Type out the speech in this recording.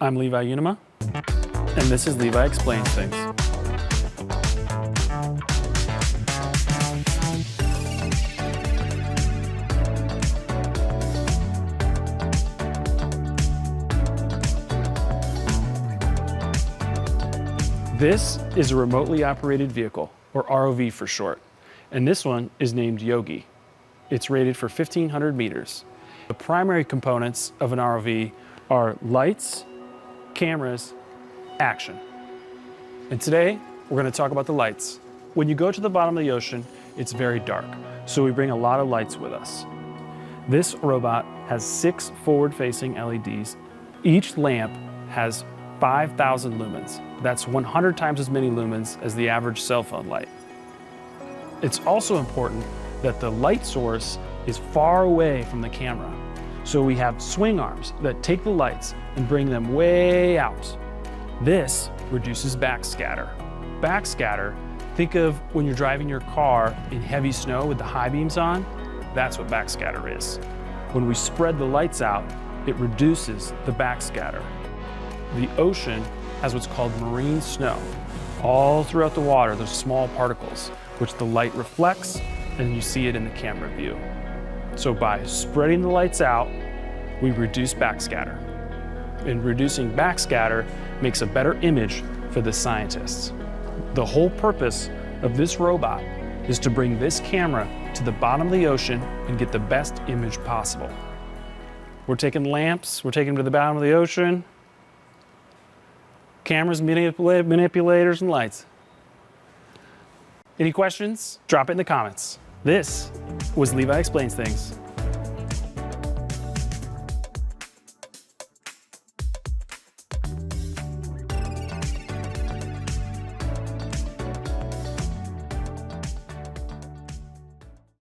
I'm Levi Unema, and this is Levi Explains Things. This is a remotely operated vehicle, or ROV for short, and this one is named Yogi. It's rated for 1,500 meters. The primary components of an ROV are lights, cameras, action. And today, we're going to talk about the lights. When you go to the bottom of the ocean, it's very dark, so we bring a lot of lights with us. This robot has 6 forward-facing LEDs. Each lamp has 5,000 lumens. That's 100 times as many lumens as the average cell phone light. It's also important that the light source is far away from the camera. So we have swing arms that take the lights and bring them way out. This reduces backscatter. Backscatter, think of when you're driving your car in heavy snow with the high beams on. That's what backscatter is. When we spread the lights out, it reduces the backscatter. The ocean has what's called marine snow. All throughout the water, there's small particles, which the light reflects, and you see it in the camera view. So by spreading the lights out, we reduce backscatter. And reducing backscatter makes a better image for the scientists. The whole purpose of this robot is to bring this camera to the bottom of the ocean and get the best image possible. We're taking lamps, we're taking them to the bottom of the ocean. Cameras, manipulators, and lights. Any questions? Drop it in the comments. This was Levi Explains Things.